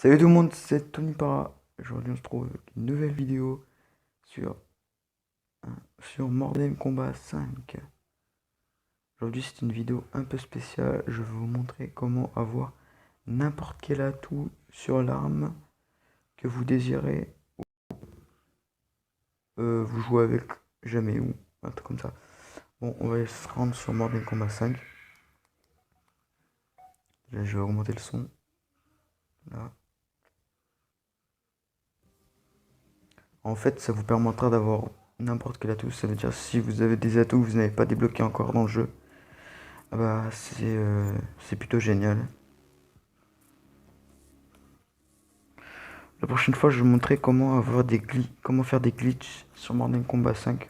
Salut tout le monde, c'est Tony Para. Aujourd'hui on se trouve avec une nouvelle vidéo sur, sur Mortal Kombat 5. Aujourd'hui c'est une vidéo un peu spéciale. Je vais vous montrer comment avoir n'importe quel atout sur l'arme que vous désirez vous jouez avec jamais ou un truc comme ça. Bon, on va se rendre sur Mortal Kombat 5. Là je vais remonter le son. Là. En fait ça vous permettra d'avoir n'importe quel atout. Ça veut dire si vous avez des atouts que vous n'avez pas débloqués encore dans le jeu. Ah bah c'est plutôt génial. La prochaine fois je vais vous montrer comment avoir comment faire des glitches sur Mortal Kombat 5.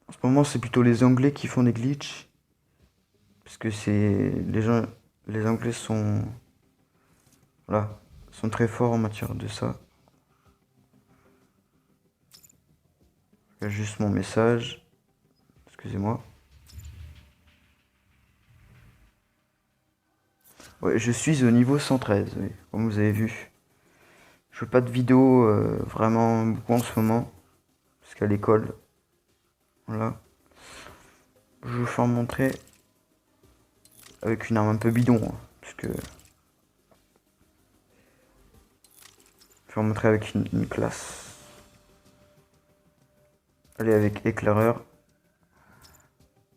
En ce moment c'est plutôt les Anglais qui font des glitches. Parce que c'est. Les Anglais sont. Voilà. Sont très forts en matière de ça. Il y a juste mon message. Excusez-moi. Ouais, je suis au niveau 113, oui, comme vous avez vu. Je fais pas de vidéo vraiment beaucoup en ce moment. Parce qu'à l'école. Voilà. Je vais vous faire montrer avec une arme un peu bidon. Hein, parce que. Je vais vous montrer avec une classe. Allez, avec éclaireur.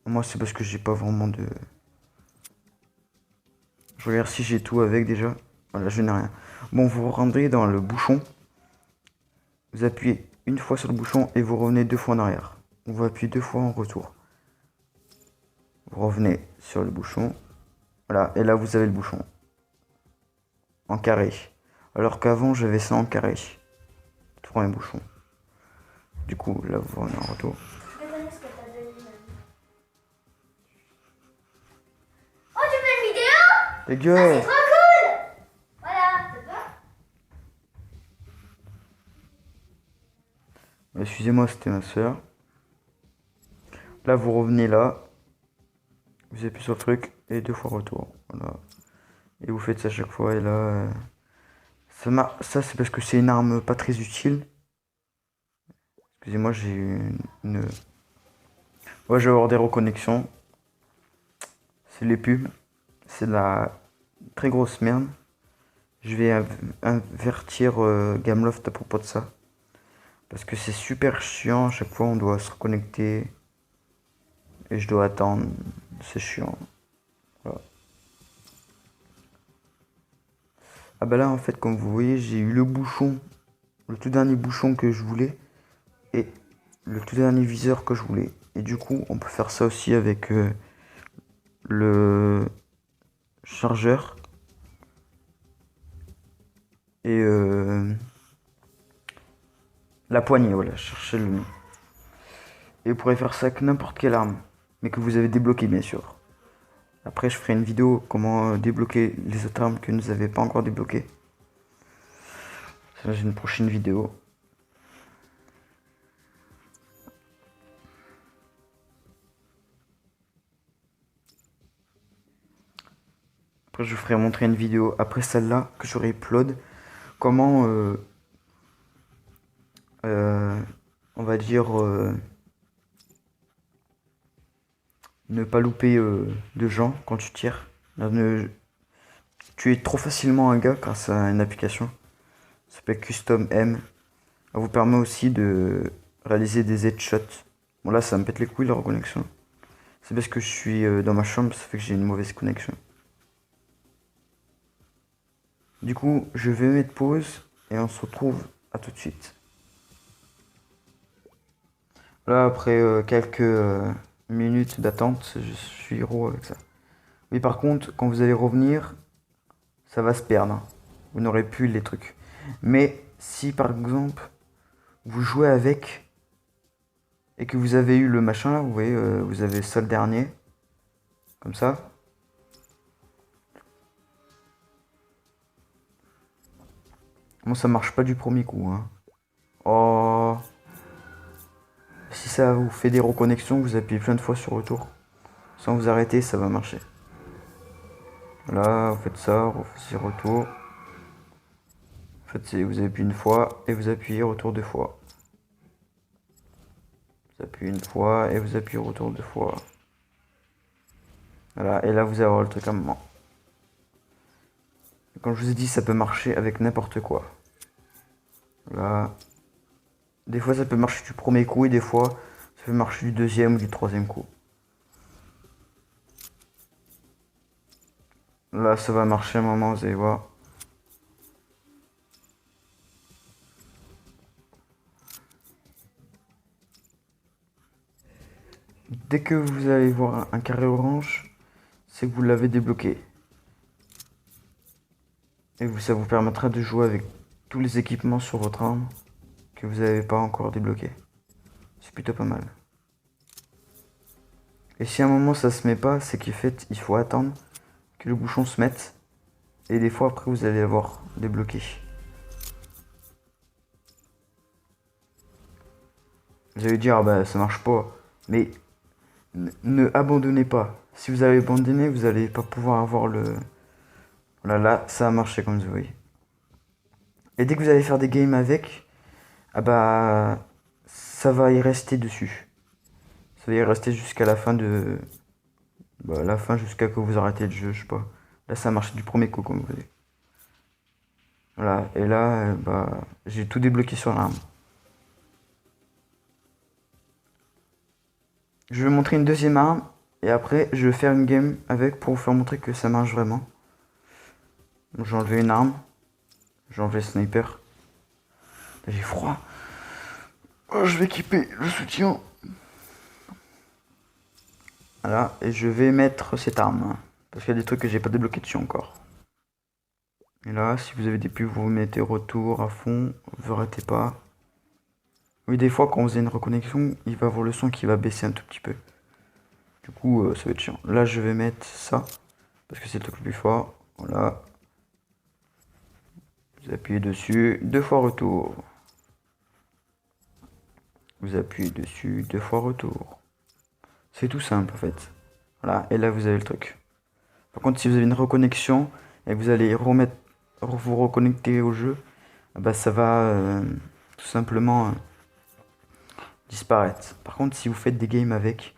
Moi, c'est parce que j'ai pas vraiment de. Je regarde si j'ai tout avec déjà. Voilà, je n'ai rien. Bon, vous rentrez dans le bouchon. Vous appuyez une fois sur le bouchon et vous revenez deux fois en arrière. Vous appuyez deux fois en retour. Vous revenez sur le bouchon. Voilà, et là vous avez le bouchon. En carré. Alors qu'avant j'avais ça en carré. Trois bouchons. Du coup, là vous revenez en retour. Oh, tu fais une vidéo? Les Ah, gueules. c'est trop cool! Voilà, c'est bon. Excusez-moi, c'était ma soeur. Là vous revenez là. Vous appuyez sur le truc et deux fois retour. Voilà. Et vous faites ça chaque fois et là. Ça c'est parce que c'est une arme pas très utile. Excusez-moi, j'ai une. Ouais, je vais avoir des reconnexions. C'est les pubs. C'est de la très grosse merde. Je vais avertir Gameloft à propos de ça. Parce que c'est super chiant. À chaque fois, on doit se reconnecter. Et je dois attendre. C'est chiant. Voilà. Ah bah là, en fait, comme vous voyez, j'ai eu le bouchon. Le tout dernier bouchon que je voulais. Et le tout dernier viseur que je voulais. Et du coup, on peut faire ça aussi avec le chargeur. Et la poignée, voilà, cherchez le nom. Et vous pourrez faire ça avec n'importe quelle arme. Mais que vous avez débloqué, bien sûr. Après, je ferai une vidéo comment débloquer les autres armes que vous n'avez pas encore débloquées. Ça, j'ai une prochaine vidéo. Après, je vous ferai montrer une vidéo après celle-là que j'aurai upload. Comment, on va dire, ne pas louper de gens quand tu tires. Ne tuer trop facilement un gars grâce à une application. Ça s'appelle Custom M. Ça vous permet aussi de réaliser des headshots. Bon là ça me pète les couilles la reconnexion. C'est parce que je suis dans ma chambre, ça fait que j'ai une mauvaise connexion. Du coup je vais mettre pause et on se retrouve à tout de suite. Là après quelques minutes d'attente, je suis héros avec ça. Mais par contre quand vous allez revenir, ça va se perdre. Hein. Vous n'aurez plus les trucs. Mais si par exemple vous jouez avec et que vous avez eu le machin là, vous voyez, vous avez ça le dernier, comme ça. Bon, ça marche pas du premier coup. Hein. Oh, si ça vous fait des reconnexions, vous appuyez plein de fois sur retour. Sans vous arrêter, ça va marcher. Là, vous faites ça, vous faites retour. En fait, vous appuyez une fois et vous appuyez retour deux fois. Vous appuyez une fois et vous appuyez retour deux fois. Voilà, et là vous allez avoir le truc à un moment. Comme je vous ai dit, ça peut marcher avec n'importe quoi. Là. Des fois ça peut marcher du premier coup et des fois ça peut marcher du deuxième ou du troisième coup. Là ça va marcher un moment, vous allez voir. Dès que vous allez voir un carré orange, c'est que vous l'avez débloqué. Et ça vous permettra de jouer avec tous les équipements sur votre arme que vous n'avez pas encore débloqué. C'est plutôt pas mal. Et si à un moment ça se met pas, c'est qu'il faut attendre que le bouchon se mette. Et des fois après vous allez avoir débloqué. Vous allez dire, ah bah ça marche pas. Mais ne abandonnez pas. Si vous avez abandonné, vous allez pas pouvoir avoir le... Voilà, là, ça a marché comme vous voyez. Et dès que vous allez faire des games avec, ah bah ça va y rester dessus. Ça va y rester jusqu'à la fin de... Bah, la fin jusqu'à que vous arrêtez le jeu, je sais pas. Là ça a marché du premier coup comme vous voyez. Voilà, et là, bah j'ai tout débloqué sur l'arme. Je vais montrer une deuxième arme et après je vais faire une game avec pour vous faire montrer que ça marche vraiment. Donc j'ai enlevé une arme, j'ai enlevé le sniper. J'ai froid. Oh, je vais équiper le soutien. Voilà, et je vais mettre cette arme. Parce qu'il y a des trucs que j'ai pas débloqué dessus encore. Et là, si vous avez des pubs, vous mettez retour à fond, vous arrêtez pas. Oui, des fois, quand vous avez une reconnexion, il va avoir le son qui va baisser un tout petit peu. Du coup, ça va être chiant. Là, je vais mettre ça, parce que c'est le truc le plus fort. Voilà. Vous appuyez dessus, deux fois retour. Vous appuyez dessus, deux fois retour. C'est tout simple, en fait. Voilà, et là, vous avez le truc. Par contre, si vous avez une reconnexion, et que vous allez vous reconnecter au jeu, bah, ça va tout simplement disparaître. Par contre, si vous faites des games avec,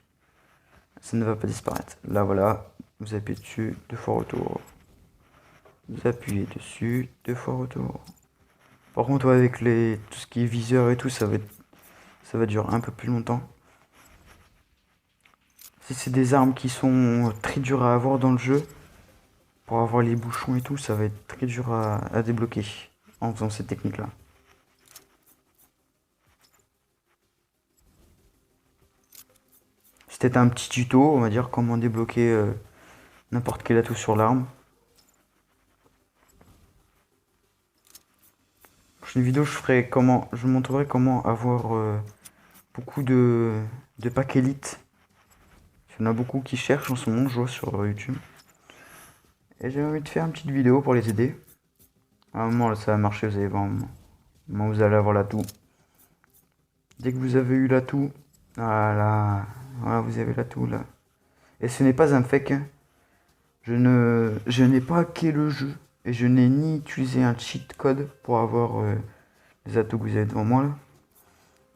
ça ne va pas disparaître. Là, voilà, vous appuyez dessus, deux fois retour. Vous appuyez dessus, deux fois retour. Par contre, ouais, avec tout ce qui est viseur et tout, ça va durer un peu plus longtemps. Si c'est des armes qui sont très dures à avoir dans le jeu, pour avoir les bouchons et tout, ça va être très dur à débloquer en faisant cette technique-là. C'était un petit tuto, on va dire, comment débloquer n'importe quel atout sur l'arme. Prochaine vidéo, je vous montrerai comment avoir beaucoup de packs élite. Il y en a beaucoup qui cherchent en ce moment, je vois sur YouTube. Et j'ai envie de faire une petite vidéo pour les aider. À un moment, là, ça va marcher, vous allez voir. À un moment, vous allez avoir l'atout. Dès que vous avez eu l'atout, voilà, vous avez l'atout là. Et ce n'est pas un fake. Je n'ai pas hacké le jeu. Et je n'ai ni utilisé un cheat code pour avoir les atouts que vous avez devant moi là.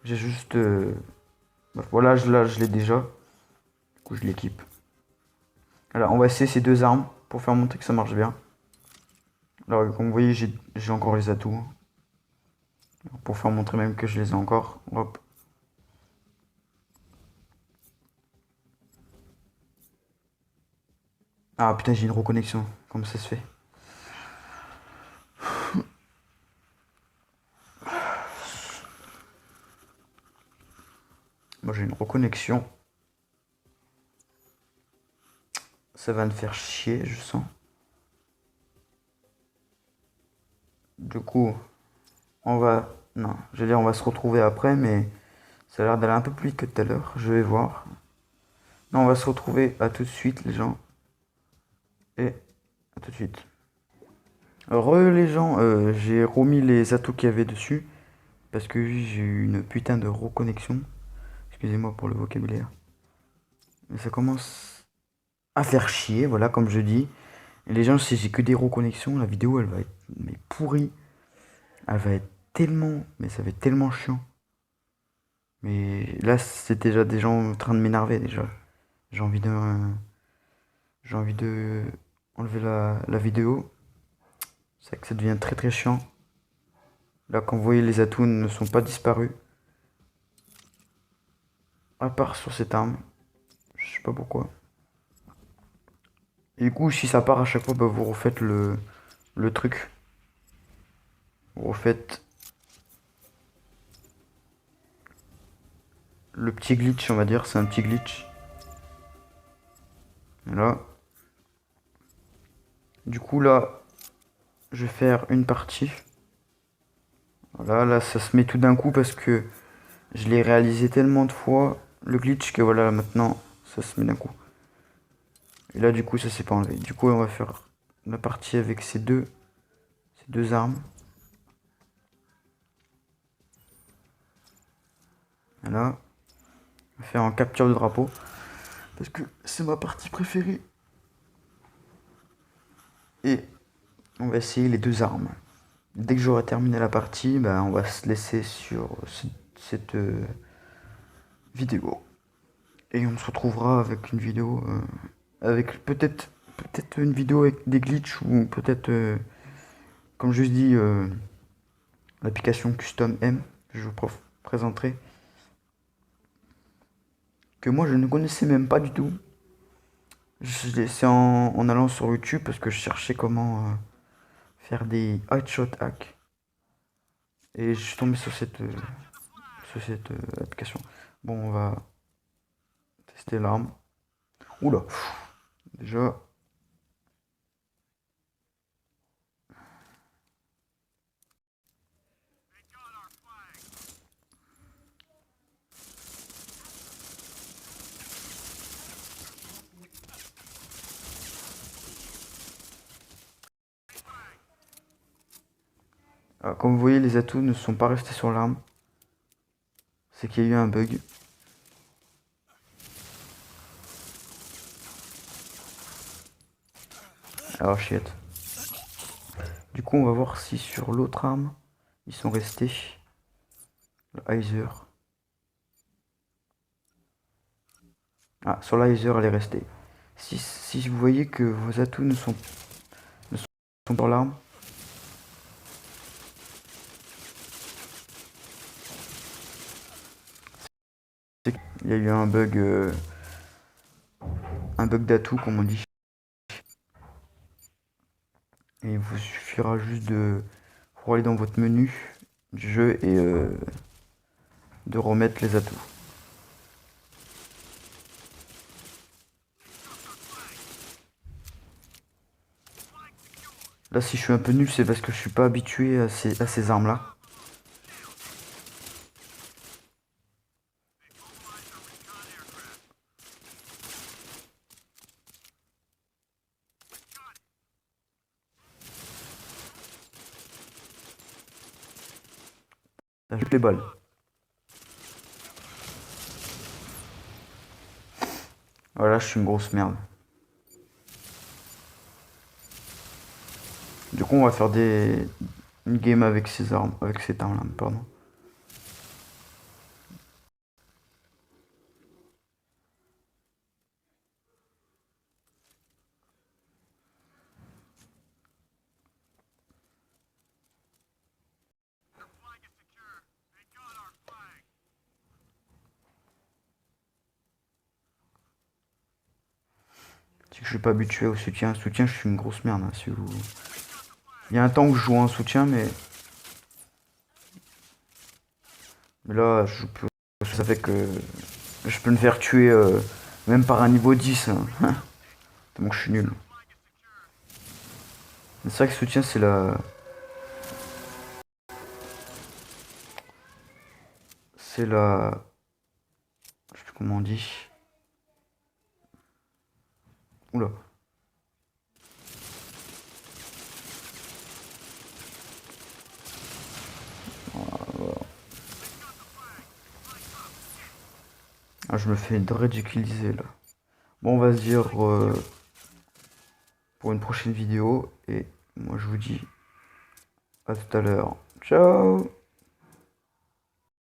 J'ai juste... voilà, là je l'ai déjà. Du coup je l'équipe. Alors on va essayer ces deux armes pour faire montrer que ça marche bien. Alors comme vous voyez j'ai encore les atouts. Pour faire montrer même que je les ai encore. Hop. Ah putain j'ai une reconnexion. Comment ça se fait? Moi j'ai une reconnexion. Ça va me faire chier, je sens. Du coup, non, je vais dire on va se retrouver après, mais ça a l'air d'aller un peu plus vite que tout à l'heure. Je vais voir. Non, on va se retrouver à tout de suite, les gens. Et à tout de suite. Les gens, j'ai remis les atouts qu'il y avait dessus. Parce que j'ai eu une putain de reconnexion. Excusez-moi pour le vocabulaire. Mais ça commence à faire chier, voilà, comme je dis. Et les gens, si j'ai que des reconnexions, la vidéo, elle va être mais pourrie. Elle va être tellement... Mais ça va être tellement chiant. Mais là, c'est déjà des gens en train de m'énerver, déjà. J'ai envie de... J'ai envie de enlever la vidéo. C'est que ça devient très très chiant. Là, quand vous voyez, les atouts ne sont pas disparus. À part sur cette arme. Je sais pas pourquoi. Et du coup, si ça part à chaque fois, bah, vous refaites le truc. Vous refaites le petit glitch, on va dire. C'est un petit glitch. Voilà. Du coup, là, je vais faire une partie. Voilà, là, ça se met tout d'un coup parce que je l'ai réalisé tellement de fois, le glitch, que voilà, maintenant, ça se met d'un coup. Et là, du coup, ça s'est pas enlevé. Du coup, on va faire la partie avec ces deux armes. Voilà. On va faire en capture de drapeau. Parce que c'est ma partie préférée. Et on va essayer les deux armes. Dès que j'aurai terminé la partie, bah, on va se laisser sur cette vidéo. Et on se retrouvera avec une vidéo, avec peut-être une vidéo avec des glitches ou peut-être, comme je dis, l'application Custom M que je vous présenterai. Que moi je ne connaissais même pas du tout. C'est en allant sur YouTube parce que je cherchais comment faire des headshot hacks. Et je suis tombé sur cette application. Bon, on va tester l'arme. Oula, déjà. Alors, comme vous voyez, les atouts ne sont pas restés sur l'arme. C'est qu'il y a eu un bug. Alors, shit. Du coup, on va voir si sur l'autre arme, ils sont restés. Le Heiser. Ah, sur l'Heiser, elle est restée. Si vous voyez que vos atouts ne sont pas dans l'arme, c'est qu'il y a eu un bug d'atout, comme on dit. Et il vous suffira juste de aller dans votre menu du jeu et de remettre les atouts. Là, si je suis un peu nul, c'est parce que je suis pas habitué à ces armes-là. J'ajoute les balles. Voilà, je suis une grosse merde. Du coup, on va faire une game avec ces armes, avec cette arme-là, pardon. C'est que je suis pas habitué au soutien. Soutien, je suis une grosse merde. Hein, si vous... Il y a un temps où je joue en soutien, mais là, je savais que je peux me faire tuer même par un niveau 10. Hein. Donc je suis nul. C'est vrai que soutien, c'est la... C'est la... Je sais plus comment on dit. Oula. Ah, je me fais ridiculiser là. Bon, on va se dire... pour une prochaine vidéo. Et moi je vous dis à tout à l'heure. Ciao!